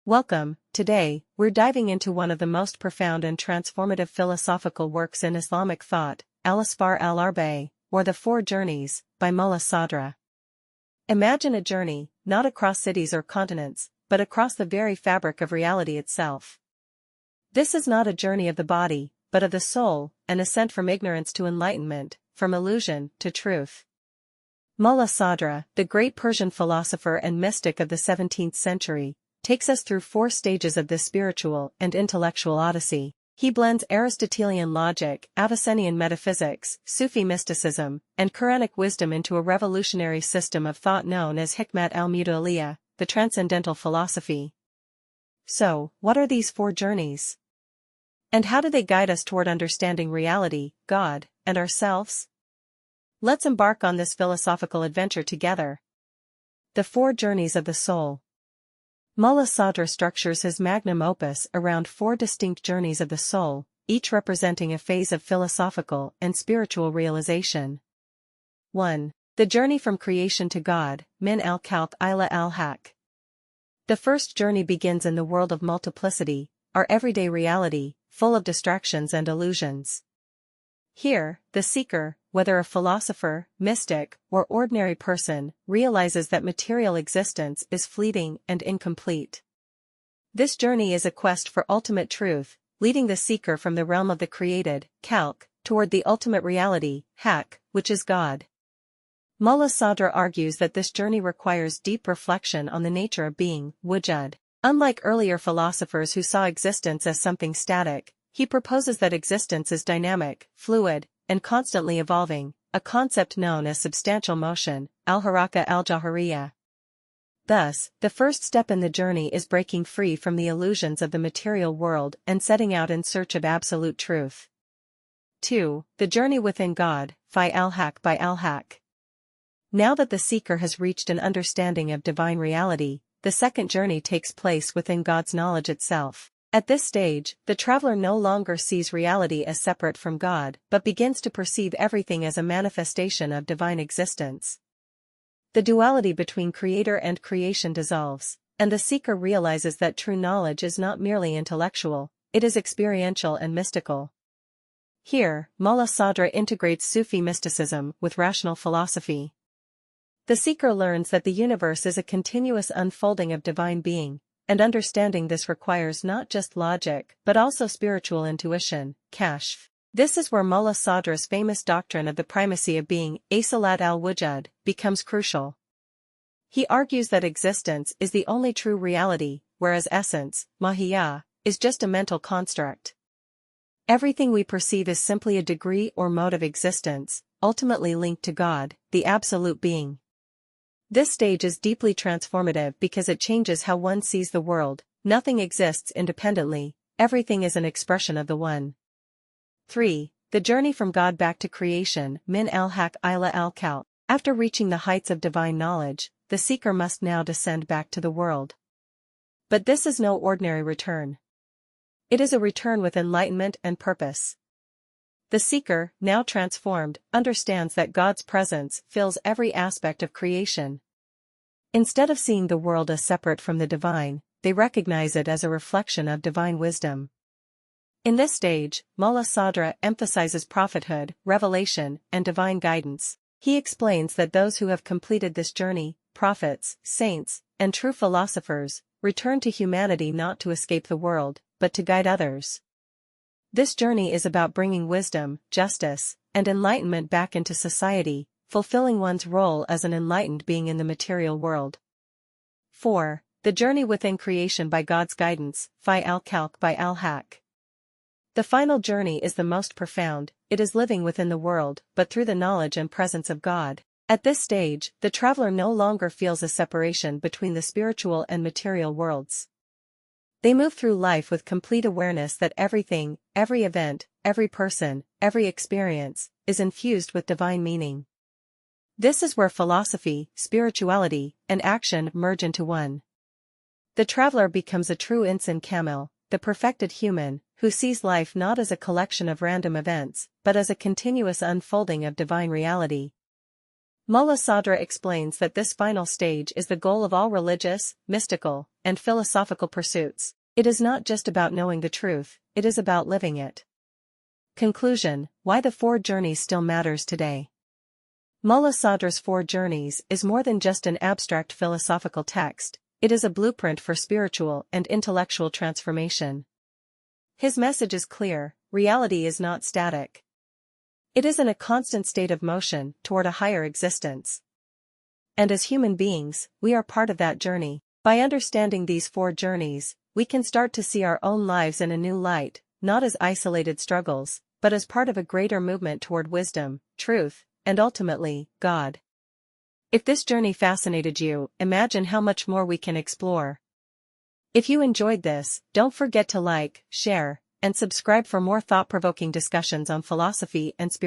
Welcome. Today, we're diving into one of the most profound and transformative philosophical works in Islamic thought, Al-Afsar al-Arba'a, or The Four Journeys, by Mulla Sadra. Imagine a journey, not across cities or continents, but across the very fabric of reality itself. This is not a journey of the body, but of the soul, an ascent from ignorance to enlightenment, from illusion to truth. Mulla Sadra, the great Persian philosopher and mystic of the 17th century, takes us through four stages of this spiritual and intellectual odyssey. He blends Aristotelian logic, Avicennian metaphysics, Sufi mysticism, and Quranic wisdom into a revolutionary system of thought known as Hikmat al-Muta'aliyah, the transcendental philosophy. So, what are these four journeys? And how do they guide us toward understanding reality, God, and ourselves? Let's embark on this philosophical adventure together. The Four Journeys of the Soul. Mulla Sadra structures his magnum opus around four distinct journeys of the soul, each representing a phase of philosophical and spiritual realization. 1. The journey from creation to God, Min al-Khalq ila al-Haq. The first journey begins in the world of multiplicity, our everyday reality, full of distractions and illusions. Here, the seeker, whether a philosopher, mystic, or ordinary person, realizes that material existence is fleeting and incomplete. This journey is a quest for ultimate truth, leading the seeker from the realm of the created, Khalq, toward the ultimate reality, Haq, which is God. Mulla Sadra argues that this journey requires deep reflection on the nature of being, wujud. Unlike earlier philosophers who saw existence as something static, he proposes that existence is dynamic, fluid, and constantly evolving, a concept known as substantial motion, al-haraka al-jawhariyah. Thus, the first step in the journey is breaking free from the illusions of the material world and setting out in search of absolute truth. 2. The journey within God, fi al-Haq by al-Haq. Now that the seeker has reached an understanding of divine reality, the second journey takes place within God's knowledge itself. At this stage, the traveler no longer sees reality as separate from God, but begins to perceive everything as a manifestation of divine existence. The duality between creator and creation dissolves, and the seeker realizes that true knowledge is not merely intellectual, it is experiential and mystical. Here, Mulla Sadra integrates Sufi mysticism with rational philosophy. The seeker learns that the universe is a continuous unfolding of divine being, and understanding this requires not just logic but also spiritual intuition, kashf. This is where Mulla Sadra's famous doctrine of the primacy of being, Asalat al-Wujud, becomes crucial. He argues that existence is the only true reality, whereas essence, mahiyah, is just a mental construct. Everything we perceive is simply a degree or mode of existence, ultimately linked to God, the absolute being. This stage is deeply transformative because it changes how one sees the world. Nothing exists independently, everything is an expression of the One. 3. The journey from God back to creation, Min al-Haq ila al-Khalq. After reaching the heights of divine knowledge, the seeker must now descend back to the world. But this is no ordinary return. It is a return with enlightenment and purpose. The seeker, now transformed, understands that God's presence fills every aspect of creation. Instead of seeing the world as separate from the divine, they recognize it as a reflection of divine wisdom. In this stage, Mulla Sadra emphasizes prophethood, revelation, and divine guidance. He explains that those who have completed this journey, prophets, saints, and true philosophers, return to humanity not to escape the world, but to guide others. This journey is about bringing wisdom, justice, and enlightenment back into society, fulfilling one's role as an enlightened being in the material world. 4. The journey within creation by God's guidance, fi al-Khalq by al-Haq. The final journey is the most profound, it is living within the world, but through the knowledge and presence of God. At this stage, the traveler no longer feels a separation between the spiritual and material worlds. They move through life with complete awareness that everything, every event, every person, every experience, is infused with divine meaning. This is where philosophy, spirituality, and action merge into one. The traveler becomes a true insan kamil, the perfected human, who sees life not as a collection of random events, but as a continuous unfolding of divine reality. Mulla Sadra explains that this final stage is the goal of all religious, mystical, and philosophical pursuits. It is not just about knowing the truth, it is about living it. Conclusion: why the Four Journeys still matters today. Mulla Sadra's Four Journeys is more than just an abstract philosophical text, it is a blueprint for spiritual and intellectual transformation. His message is clear: reality is not static. It is in a constant state of motion toward a higher existence. And as human beings, we are part of that journey. By understanding these four journeys, we can start to see our own lives in a new light, not as isolated struggles, but as part of a greater movement toward wisdom, truth, and ultimately, God. If this journey fascinated you, imagine how much more we can explore. If you enjoyed this, don't forget to like, share, and subscribe for more thought-provoking discussions on philosophy and spirituality.